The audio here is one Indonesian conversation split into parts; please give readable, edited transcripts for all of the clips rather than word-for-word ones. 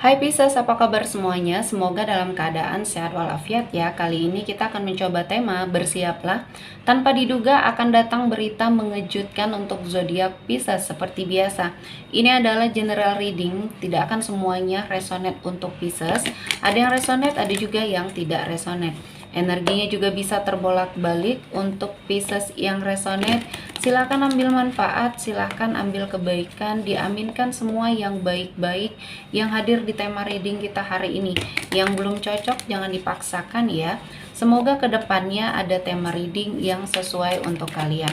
Hai Pisces, apa kabar semuanya? Semoga dalam keadaan sehat walafiat ya. Kali ini kita akan mencoba tema bersiaplah. Tanpa diduga akan datang berita mengejutkan untuk zodiak Pisces seperti biasa. Ini adalah general reading, tidak akan semuanya resonate untuk Pisces. Ada yang resonate, ada juga yang tidak resonate. Energinya juga bisa terbolak-balik. Untuk Pisces yang resonate, silahkan ambil manfaat, silahkan ambil kebaikan, diaminkan semua yang baik-baik yang hadir di tema reading kita hari ini. Yang belum cocok jangan dipaksakan ya. Semoga kedepannya ada tema reading yang sesuai untuk kalian.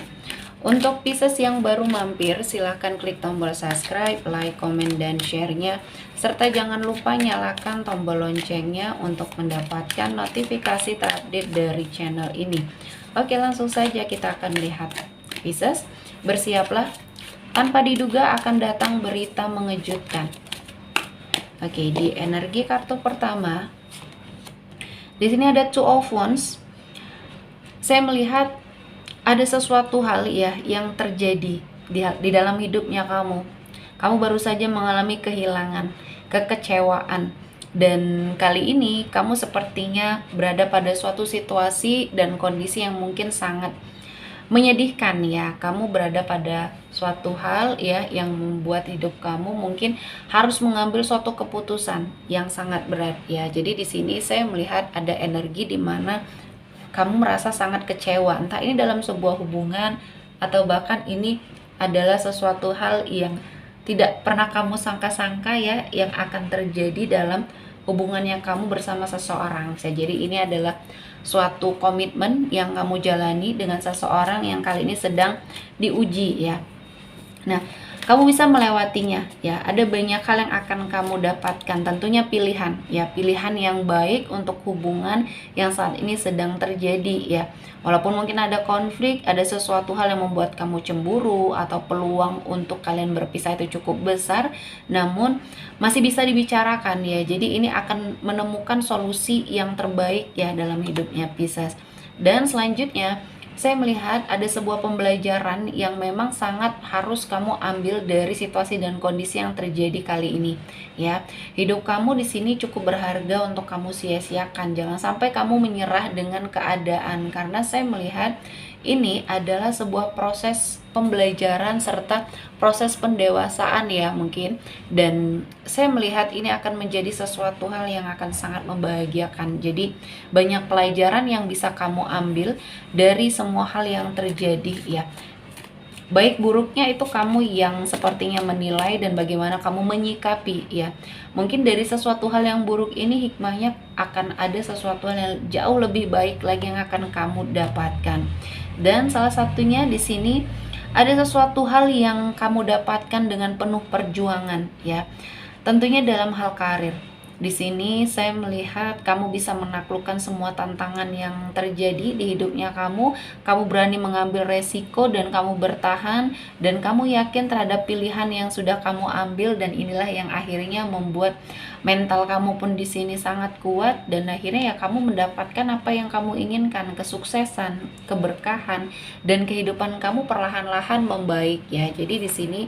Untuk Pisces yang baru mampir, silahkan klik tombol subscribe, like, komen, dan share-nya. Serta jangan lupa nyalakan tombol loncengnya untuk mendapatkan notifikasi terupdate dari channel ini. Oke, langsung saja kita akan lihat. Pisces, bersiaplah. Tanpa diduga akan datang berita mengejutkan. Oke, di energi kartu pertama, di sini ada Two of Wands. Saya melihat ada sesuatu hal ya yang terjadi di dalam hidupnya kamu. Kamu baru saja mengalami kehilangan, kekecewaan, dan kali ini kamu sepertinya berada pada suatu situasi dan kondisi yang mungkin sangat menyedihkan ya. Kamu berada pada suatu hal ya yang membuat hidup kamu mungkin harus mengambil suatu keputusan yang sangat berat ya. Jadi di sini saya melihat ada energi di mana kamu merasa sangat kecewa, entah ini dalam sebuah hubungan atau bahkan ini adalah sesuatu hal yang tidak pernah kamu sangka-sangka ya yang akan terjadi dalam hubungan yang kamu bersama seseorang. Jadi ini adalah suatu komitmen yang kamu jalani dengan seseorang yang kali ini sedang diuji ya. Nah, kamu bisa melewatinya ya. Ada banyak hal yang akan kamu dapatkan, tentunya pilihan ya, pilihan yang baik untuk hubungan yang saat ini sedang terjadi ya. Walaupun mungkin ada konflik, ada sesuatu hal yang membuat kamu cemburu atau peluang untuk kalian berpisah itu cukup besar, namun masih bisa dibicarakan ya. Jadi ini akan menemukan solusi yang terbaik ya dalam hidupnya Pisces. Dan selanjutnya saya melihat ada sebuah pembelajaran yang memang sangat harus kamu ambil dari situasi dan kondisi yang terjadi kali ini ya. Hidup kamu di sini cukup berharga untuk kamu sia-siakan. Jangan sampai kamu menyerah dengan keadaan, karena saya melihat ini adalah sebuah proses pembelajaran serta proses pendewasaan ya mungkin, dan saya melihat ini akan menjadi sesuatu hal yang akan sangat membahagiakan. Jadi banyak pelajaran yang bisa kamu ambil dari semua hal yang terjadi ya. Baik buruknya itu kamu yang sepertinya menilai dan bagaimana kamu menyikapi ya. Mungkin dari sesuatu hal yang buruk ini hikmahnya akan ada sesuatu hal yang jauh lebih baik lagi yang akan kamu dapatkan. Dan salah satunya di sini ada sesuatu hal yang kamu dapatkan dengan penuh perjuangan ya. Tentunya dalam hal karir. Di sini saya melihat kamu bisa menaklukkan semua tantangan yang terjadi di hidupnya kamu. Kamu berani mengambil resiko dan kamu bertahan, dan kamu yakin terhadap pilihan yang sudah kamu ambil, dan inilah yang akhirnya membuat mental kamu pun di sini sangat kuat, dan akhirnya ya kamu mendapatkan apa yang kamu inginkan, kesuksesan, keberkahan, dan kehidupan kamu perlahan-lahan membaik ya. Jadi di sini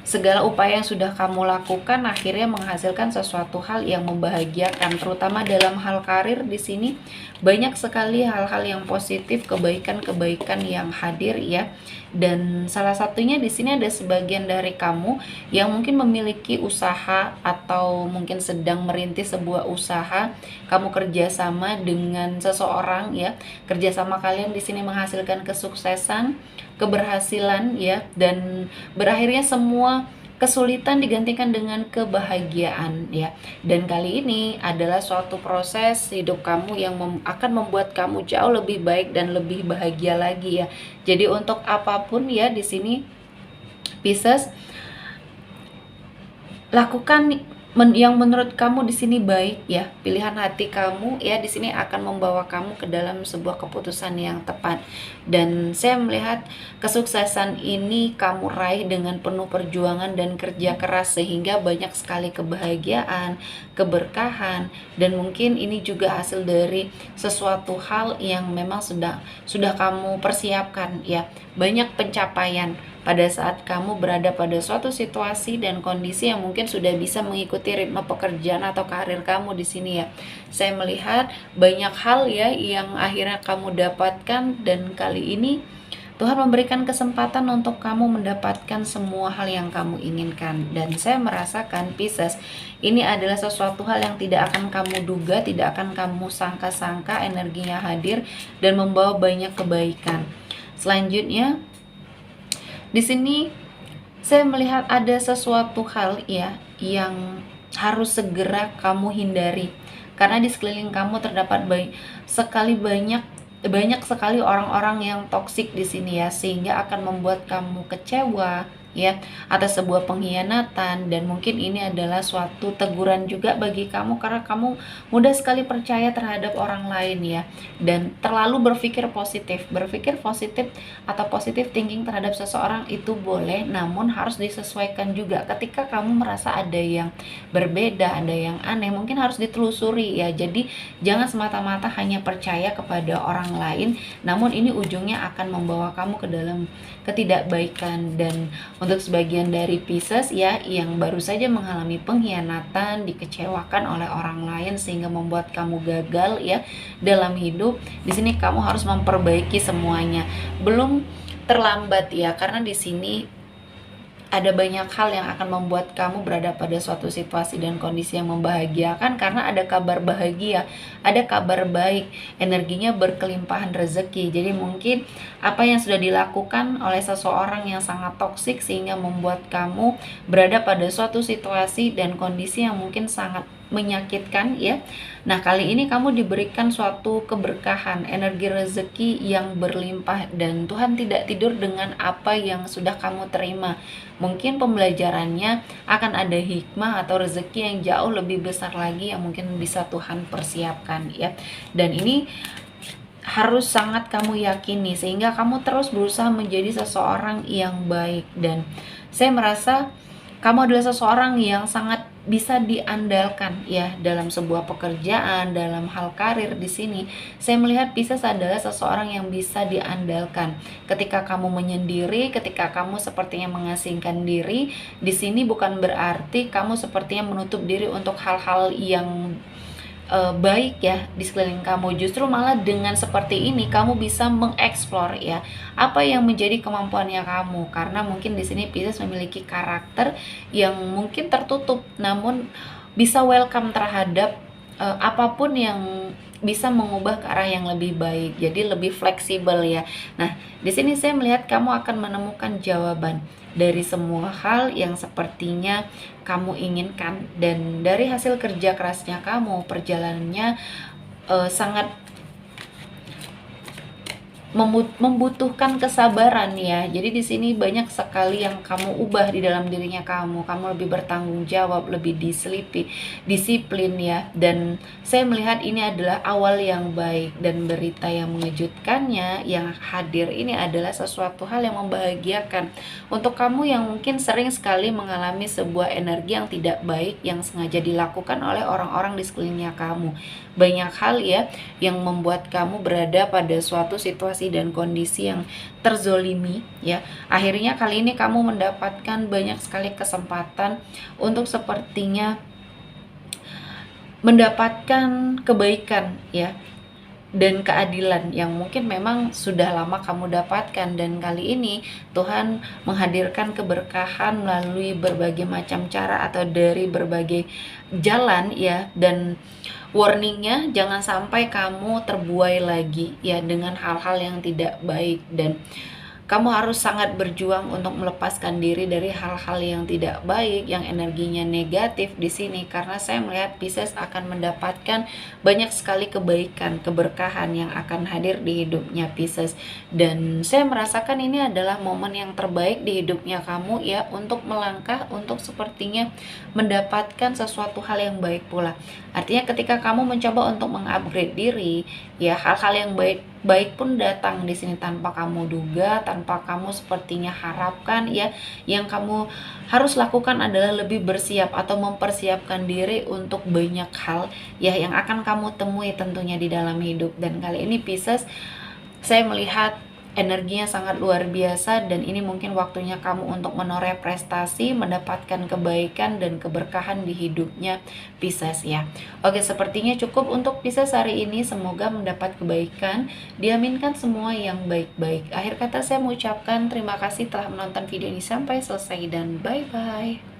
segala upaya yang sudah kamu lakukan akhirnya menghasilkan sesuatu hal yang membahagiakan, terutama dalam hal karir. Di sini banyak sekali hal-hal yang positif, kebaikan-kebaikan yang hadir ya. Dan salah satunya di sini ada sebagian dari kamu yang mungkin memiliki usaha atau mungkin sedang merintis sebuah usaha. Kamu kerjasama dengan seseorang ya. Kerjasama kalian di sini menghasilkan kesuksesan, keberhasilan ya, dan berakhirnya semua kesulitan digantikan dengan kebahagiaan ya. Dan kali ini adalah suatu proses hidup kamu yang akan membuat kamu jauh lebih baik dan lebih bahagia lagi ya. Jadi untuk apapun ya di sini Pisces, lakukan yang menurut kamu di sini baik ya. Pilihan hati kamu ya di sini akan membawa kamu ke dalam sebuah keputusan yang tepat. Dan saya melihat kesuksesan ini kamu raih dengan penuh perjuangan dan kerja keras, sehingga banyak sekali kebahagiaan, keberkahan, dan mungkin ini juga hasil dari sesuatu hal yang memang sudah kamu persiapkan ya. Banyak pencapaian, pada saat kamu berada pada suatu situasi dan kondisi yang mungkin sudah bisa mengikuti ritme pekerjaan atau karir kamu di sini ya. Saya melihat banyak hal ya yang akhirnya kamu dapatkan, dan kali ini Tuhan memberikan kesempatan untuk kamu mendapatkan semua hal yang kamu inginkan. Dan saya merasakan Pisces, ini adalah sesuatu hal yang tidak akan kamu duga, tidak akan kamu sangka-sangka, energinya hadir dan membawa banyak kebaikan. Selanjutnya, di sini saya melihat ada sesuatu hal ya yang harus segera kamu hindari. Karena di sekeliling kamu terdapat banyak sekali orang-orang yang toksik di sini ya, sehingga akan membuat kamu kecewa ya atas sebuah pengkhianatan. Dan mungkin ini adalah suatu teguran juga bagi kamu karena kamu mudah sekali percaya terhadap orang lain ya, dan terlalu berpikir positif atau positif thinking terhadap seseorang itu boleh, namun harus disesuaikan juga. Ketika kamu merasa ada yang berbeda, ada yang aneh, mungkin harus ditelusuri ya. Jadi jangan semata-mata hanya percaya kepada orang lain, namun ini ujungnya akan membawa kamu ke dalam ketidakbaikan. Dan untuk sebagian dari Pisces ya yang baru saja mengalami pengkhianatan, dikecewakan oleh orang lain sehingga membuat kamu gagal ya dalam hidup, di sini kamu harus memperbaiki semuanya. Belum terlambat ya, karena di sini ada banyak hal yang akan membuat kamu berada pada suatu situasi dan kondisi yang membahagiakan, karena ada kabar bahagia, ada kabar baik, energinya berkelimpahan rezeki. Jadi mungkin apa yang sudah dilakukan oleh seseorang yang sangat toksik sehingga membuat kamu berada pada suatu situasi dan kondisi yang mungkin sangat menyakitkan ya. Nah, kali ini kamu diberikan suatu keberkahan, energi rezeki yang berlimpah, dan Tuhan tidak tidur dengan apa yang sudah kamu terima. Mungkin pembelajarannya akan ada hikmah atau rezeki yang jauh lebih besar lagi yang mungkin bisa Tuhan persiapkan ya. Dan ini harus sangat kamu yakini sehingga kamu terus berusaha menjadi seseorang yang baik. Dan saya merasa kamu adalah seseorang yang sangat bisa diandalkan ya dalam sebuah pekerjaan, dalam hal karir. Di sini saya melihat Pisces adalah seseorang yang bisa diandalkan. Ketika kamu menyendiri, ketika kamu sepertinya mengasingkan diri, di sini bukan berarti kamu sepertinya menutup diri untuk hal-hal yang baik ya di sekeliling kamu. Justru malah dengan seperti ini kamu bisa mengeksplor ya apa yang menjadi kemampuannya kamu, karena mungkin di sini Pisces memiliki karakter yang mungkin tertutup namun bisa welcome terhadap apapun yang bisa mengubah ke arah yang lebih baik. Jadi lebih fleksibel ya. Nah, di sini saya melihat kamu akan menemukan jawaban dari semua hal yang sepertinya kamu inginkan, dan dari hasil kerja kerasnya kamu, perjalanannya sangat membutuhkan kesabaran ya. Jadi di sini banyak sekali yang kamu ubah di dalam dirinya kamu. Kamu lebih bertanggung jawab, lebih disiplin ya. Dan saya melihat ini adalah awal yang baik, dan berita yang mengejutkannya yang hadir ini adalah sesuatu hal yang membahagiakan untuk kamu yang mungkin sering sekali mengalami sebuah energi yang tidak baik yang sengaja dilakukan oleh orang-orang di sekelilingnya kamu. Banyak hal ya yang membuat kamu berada pada suatu situasi dan kondisi yang terzolimi ya. Akhirnya kali ini kamu mendapatkan banyak sekali kesempatan untuk sepertinya mendapatkan kebaikan ya dan keadilan yang mungkin memang sudah lama kamu dapatkan. Dan kali ini Tuhan menghadirkan keberkahan melalui berbagai macam cara atau dari berbagai jalan ya. Dan warningnya, jangan sampai kamu terbuai lagi ya dengan hal-hal yang tidak baik, dan kamu harus sangat berjuang untuk melepaskan diri dari hal-hal yang tidak baik, yang energinya negatif di sini, karena saya melihat Pisces akan mendapatkan banyak sekali kebaikan, keberkahan yang akan hadir di hidupnya Pisces. Dan saya merasakan ini adalah momen yang terbaik di hidupnya kamu ya, untuk melangkah, untuk sepertinya mendapatkan sesuatu hal yang baik pula. Artinya ketika kamu mencoba untuk mengupgrade diri, ya hal-hal yang baik pun datang di sini tanpa kamu duga, tanpa kamu sepertinya harapkan ya. Yang kamu harus lakukan adalah lebih bersiap atau mempersiapkan diri untuk banyak hal ya yang akan kamu temui tentunya di dalam hidup. Dan kali ini Pisces, saya melihat energinya sangat luar biasa, dan ini mungkin waktunya kamu untuk menoreh prestasi, mendapatkan kebaikan dan keberkahan di hidupnya Pisces ya. Oke, sepertinya cukup untuk Pisces hari ini. Semoga mendapat kebaikan, diaminkan semua yang baik-baik. Akhir kata saya mengucapkan terima kasih telah menonton video ini sampai selesai dan bye-bye.